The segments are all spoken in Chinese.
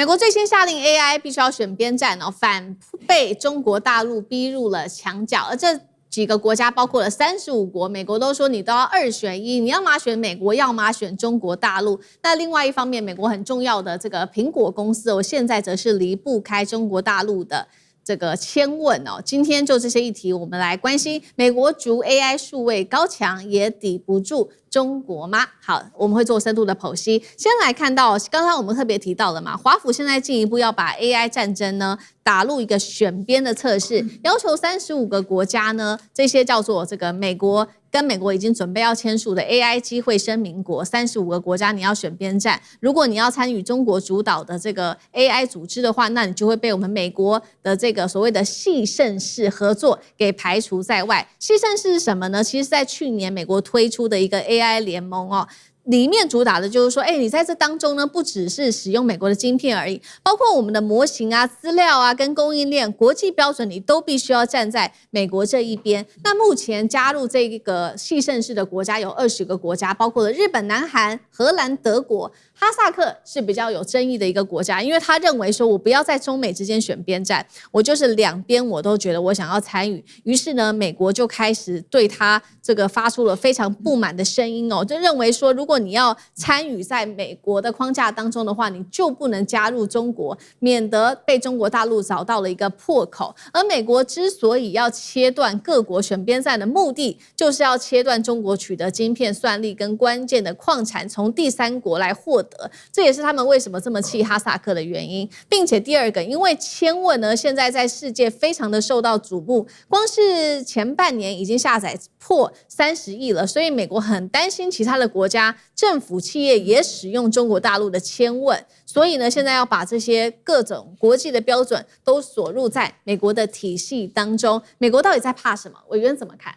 美國最新下令 AI 必須要選邊站哦，反被中國大陸逼入了牆角，而這幾個國家包括了35國，美國都說你都要2選1，你要麼選美國，要麼選中國大陸。那另外一方面，美國很重要的這個蘋果公司哦，現在則是離不開中國大陸的這個牽問哦。今天就這些議題，我們來關心美國逐 AI 數位高牆，也抵不住中國嗎？好，我們會做深度的剖析。先來看到，剛剛我們特別提到了嘛，華府現在進一步要把 AI 戰爭呢打入一個選邊的測試，要求35個國家呢，這些叫做這個美國跟美國已經準備要簽署的 AI 機會聲明國，35個國家你要選邊站。如果你要參與中國主導的這個 AI 組織的話，那你就會被我們美國的這個所謂的系盛世合作給排除在外。系盛世是什麼呢？其實在去年美國推出的一個 AI 聯盟哦。裡面主打的就是說，你在這當中呢，不只是使用美國的晶片而已，包括我們的模型啊、資料啊、跟供應鏈、國際標準，你都必須要站在美國這一邊。那目前加入這個系盛世的國家有20個國家，包括了日本、南韓、荷蘭、德國。哈薩克是比較有爭議的一個國家，因為他認為說，我不要在中美之間選邊站，我就是兩邊我都覺得我想要參與。於是呢，美國就開始對他這個發出了非常不滿的聲音哦，就認為說，如果你要參與在美國的框架當中的話，你就不能加入中國，免得被中國大陸找到了一個破口。而美國之所以要切斷各國選邊站的目的，就是要切斷中國取得晶片、算力跟關鍵的礦產從第三國來獲得。這也是他們為什麼這麼氣哈薩克的原因，並且第二個，因為簽問呢，現在在世界非常的受到矚目，光是前半年已經下載破30億了，所以美國很擔心其他的國家政府企業也使用中國大陸的簽問，所以呢，現在要把這些各種國際的標準都鎖入在美國的體系當中。美國到底在怕什麼？委員怎麼看？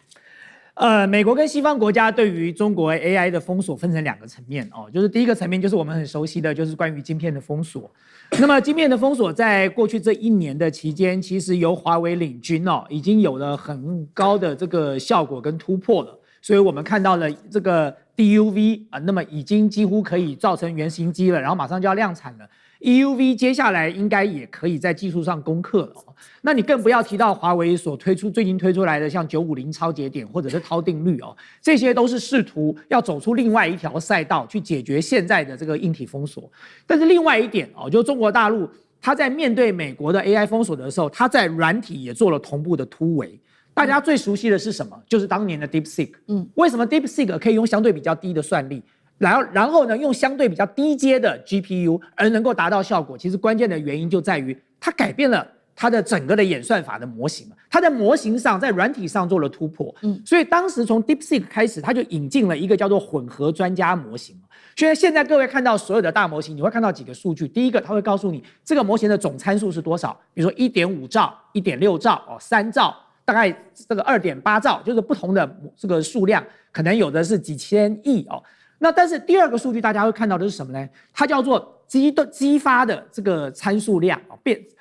美國跟西方國家對於中國 AI 的封鎖分成2個層面哦，就是第一個層面就是我們很熟悉的，就是關於晶片的封鎖。那麼晶片的封鎖在過去這1年的期間，其實由華為領軍哦，已經有了很高的這個效果跟突破了。所以我們看到了這個 DUV 那麼已經幾乎可以造成原型機了，然後馬上就要量產了。EUV 接下來應該也可以在技術上攻克了。那你更不要提到華為所最近推出來的像950超節點或者是濤定律哦，這些都是試圖要走出另外一條賽道去解決現在的這個硬體封鎖。但是另外一點哦，就是中國大陸它在面對美國的 AI 封鎖的時候，它在軟體也做了同步的突圍。大家最熟悉的是什麼？就是當年的 DeepSeek。為什麼 DeepSeek 可以用相對比較低的算力？然後呢，用相對比較低階的 GPU 而能夠達到效果，其實關鍵的原因就在於它改變了它的整個的演算法的模型，它在模型上在軟體上做了突破。所以當時從 DeepSeek 開始，它就引進了一個叫做混合專家模型。現在各位看到所有的大模型，你會看到幾個數據。第一個，它會告訴你這個模型的總參數是多少，比如說 1.5 兆、1.6兆、3兆，大概這個 2.8兆，就是不同的這個數量，可能有的是幾千億哦。那但是第二個數據大家會看到的是什麼呢？它叫做激發的這個參數量。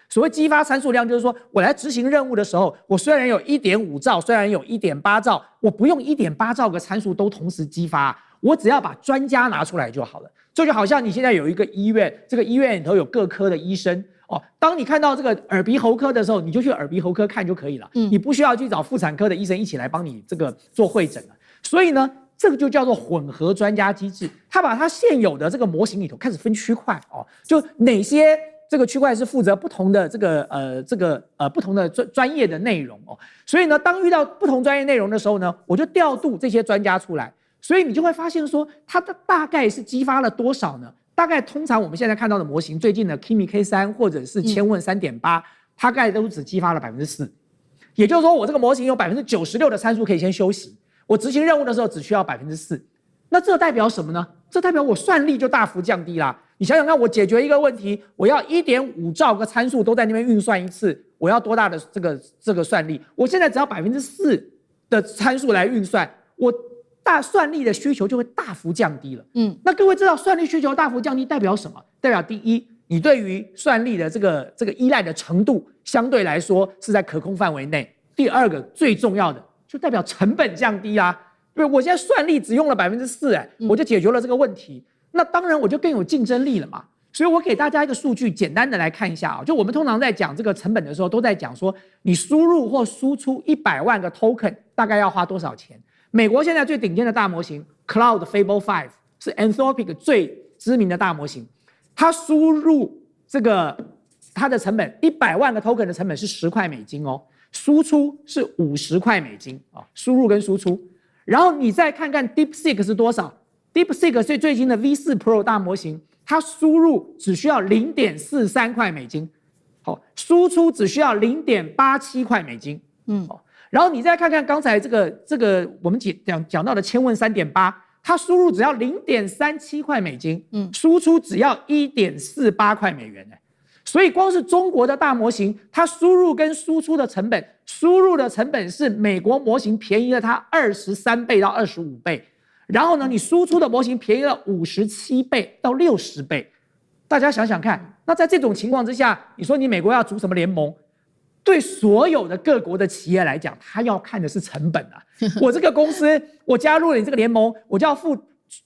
所謂激發參数量，就是說我來執行任務的時候，我雖然有 1.5 兆，雖然有 1.8 兆，我不用 1.8 兆個參數都同時激發，我只要把專家拿出来就好了。這就好像你現在有一個醫院，這個醫院裡頭有各科的醫生哦，當你看到這個耳鼻喉科的時候，你就去耳鼻喉科看就可以了，你不需要去找婦產科的醫生一起來幫你這個做會診了。所以呢，這個就叫做混合專家機制，它把它現有的這個模型裡頭開始分區塊哦，就哪些這個區塊是負責不同的不同的專業的內容哦。所以呢，當遇到不同專業內容的時候呢，我就調度這些專家出來，所以你就會發現說，它的大概是激發了多少呢？大概通常我們現在看到的模型，最近的 Kimi K3 或者是千問 3.8，大概都只激發了4%，也就是說，我這個模型有96%的參數可以先休息。我執行任務的時候只需要4%，那這代表什麼呢？這代表我算力就大幅降低啦。你想想看，我解決一個問題，我要 1.5 兆個參數都在那邊運算一次，我要多大的這個算力？我現在只要4%的參數來運算，我算力的需求就會大幅降低了。那各位知道算力需求大幅降低代表什麼？代表第一，你對於算力的这個依賴的程度相對來說是在可控範圍內。第二個最重要的，就代表成本降低啦，對，我現在算力只用了4%，我就解決了這個問題，那當然我就更有競爭力了嘛。所以我給大家一個數據，簡單的來看一下啊，就我們通常在講這個成本的時候，都在講說你輸入或輸出100萬個 token 大概要花多少錢。美國現在最頂尖的大模型 Cloud Fable 5是 Anthropic 最知名的大模型，它輸入這個它的成本100萬個 token 的成本是10塊美金哦，輸出是50塊美金啊，輸入跟輸出。然後你再看看 DeepSeek 是多少 ，DeepSeek 是最近的 V4 Pro 大模型。它輸入只需要0.43塊美金，好，輸出只需要0.87塊美金，然後你再看看剛才這個我們講到的千問3.8，它輸入只要0.37塊美金，輸出只要1.48塊美元，所以光是中國的大模型，它輸入跟輸出的成本，輸入的成本是美國模型便宜了它23倍到25倍。然後呢，你輸出的模型便宜了57倍到60倍，大家想想看，那在這種情況之下，你說你美國要組什麼聯盟？對所有的各國的企業來講，他要看的是成本啊。我這個公司，我加入了你這個聯盟，我就要付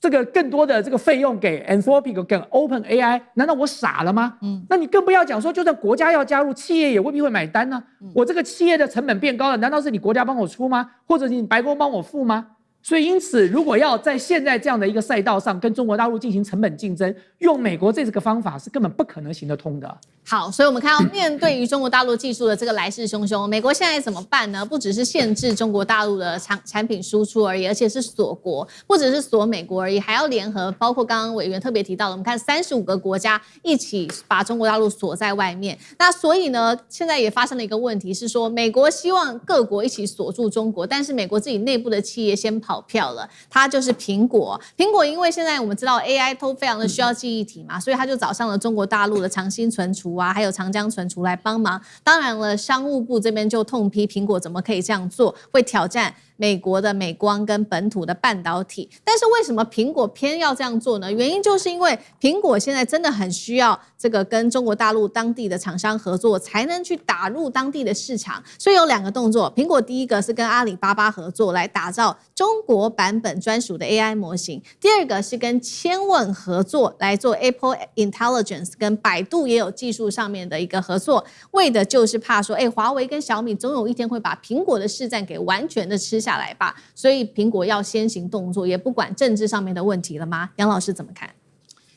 這個更多的這個費用給 Anthropic 跟 OpenAI， 難道我傻了嗎？那你更不要講說，就算國家要加入，企業也未必會買單呢。我這個企業的成本變高了，難道是你國家幫我出嗎？或者你白宮幫我付嗎？所以，因此，如果要在現在這樣的一個賽道上跟中國大陸進行成本競爭，用美國這個方法是根本不可能行得通的。好，所以我們看到面對於中國大陸技術的這個來勢洶洶，美國現在怎麼辦呢？不只是限制中國大陸的產品輸出而已，而且是鎖國，不只是鎖美國而已，還要聯合，包括剛剛委員特別提到的，我們看35個國家一起把中國大陸鎖在外面。那所以呢，現在也發生了一個問題是說，美國希望各國一起鎖住中國，但是美國自己內部的企業先跑票了，它就是蘋果。蘋果因為現在我們知道 AI 都非常的需要記憶體嘛，所以它就找上了中國大陸的長興存儲啊，還有長江存儲來幫忙。當然了，商務部這邊就痛批蘋果怎麼可以這樣做，會挑戰美國的美光跟本土的半導體。但是為什麼蘋果偏要這樣做呢？原因就是因為蘋果現在真的很需要這個跟中國大陸當地的廠商合作，才能去打入當地的市場。所以有2個動作，蘋果第一個是跟阿里巴巴合作來打造中國版本專屬的 AI 模型，第2個是跟千問合作來做 Apple Intelligence， 跟百度也有技術上面的一個合作，為的就是怕說，華為跟小米總有一天會把蘋果的市占給完全的吃下來吧，所以蘋果要先行動作，也不管政治上面的問題了嗎？楊老師怎麼看？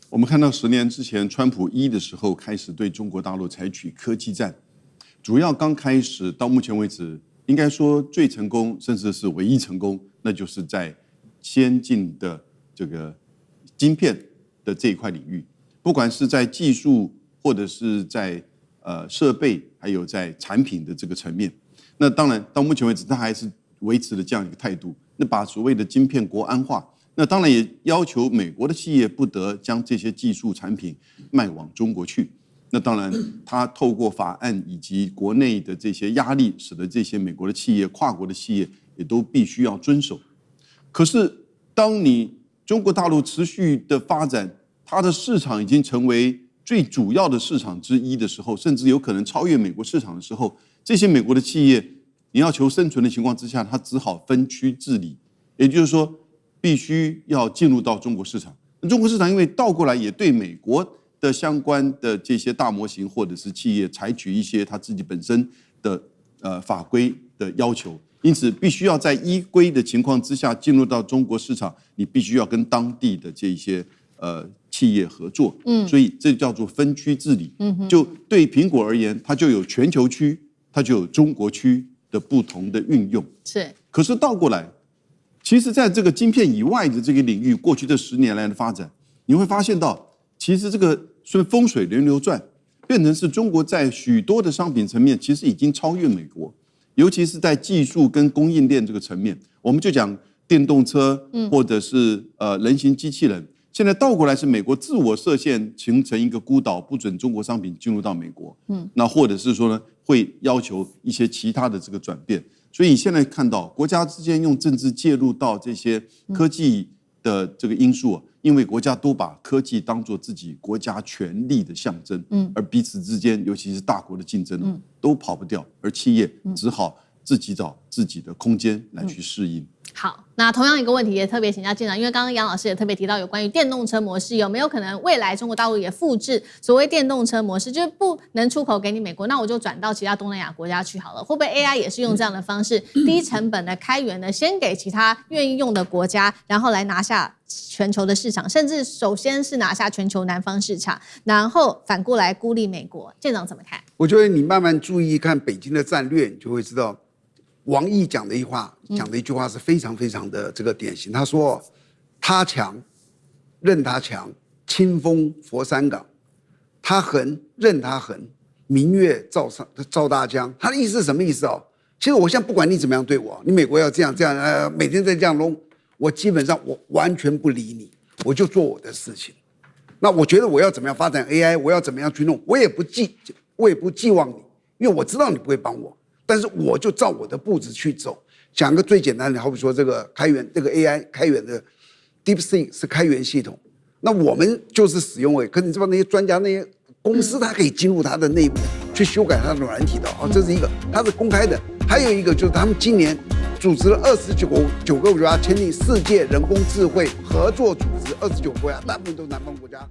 我們看到10年之前川普1的時候開始對中國大陸採取科技戰，主要剛開始到目前為止，應該說最成功，甚至是唯一成功，那就是在先進的這個晶片的這一塊領域，不管是在技術或者是在設備，還有在產品的這個層面，那當然到目前為止，他還是維持了這樣一個態度。那把所謂的晶片國安化，那當然也要求美國的企業不得將這些技術產品賣往中國去。那當然，他透過法案以及國內的這些壓力，使得這些美國的企業、跨國的企業也都必須要遵守。可是，當你中國大陸持續的發展，它的市場已經成為最主要的市場之一的時候，甚至有可能超越美國市場的時候，這些美國的企業，你要求生存的情況之下，它只好分區治理，也就是說，必須要進入到中國市场。那中國市場因為倒過來也對美國的相關的這些大模型或者是企業採取一些它自己本身的法規的要求，因此必須要在依規的情況之下進入到中国市场，你必須要跟當地的這些企業合作，所以這叫做分區治理。就對蘋果而言，它就有全球區，它就有中國區的不同的運用。是，可是倒過來，其實在這個晶片以外的這個領域，過去這10年來的發展，你會發現到，其實這個是風水輪流轉，變成是中國在許多的商品層面，其實已經超越美國，尤其是在技術跟供應鏈這個層面。我們就講電動車，或者是人形機器人。現在倒過來是美國自我設限，形成一個孤島，不准中國商品進入到美國。那或者是說呢，會要求一些其他的這個轉變。所以現在看到國家之間用政治介入到這些科技的這個因素，因為國家都把科技當作自己國家權力的象徵，而彼此之間，尤其是大國的競爭，都跑不掉，而企業只好自己找自己的空間來去適應。好，那同樣一個問題也特別請教艦長，因為剛剛楊老師也特別提到有關於電動車模式，有沒有可能未來中國大陸也複製所謂電動車模式，就是不能出口給你美國，那我就轉到其他東南亞國家去好了？會不會 AI 也是用這樣的方式，低成本的開源的，先給其他願意用的國家，然後來拿下全球的市場，甚至首先是拿下全球南方市場，然後反過來孤立美國？艦長怎麼看？我覺得你慢慢注意看北京的戰略，你就會知道。王毅講的一句話是非常非常的這個典型。他說：“他強，任他強，清風佛山港；他橫，任他橫，明月照大江。”他的意思是什麼意思哦？其實我現在不管你怎麼樣對我，你美國要這樣，每天在這樣弄，我基本上我完全不理你，我就做我的事情。那我覺得我要怎麼樣發展 AI， 我要怎麼樣去弄，我也不寄望你，因為我知道你不會幫我。但是我就照我的步子去走。講個最簡單的，好比說這個開源，這個 AI 開源的 DeepSeek 是開源系統，那我們就是使用可是你知道那些專家、那些公司，它可以進入它的內部去修改它的軟體的啊，這是一個，它是公開的。還有一個就是他們今年組織了29個國家簽訂世界人工智慧合作組織，29個國家，大部分都是南方國家。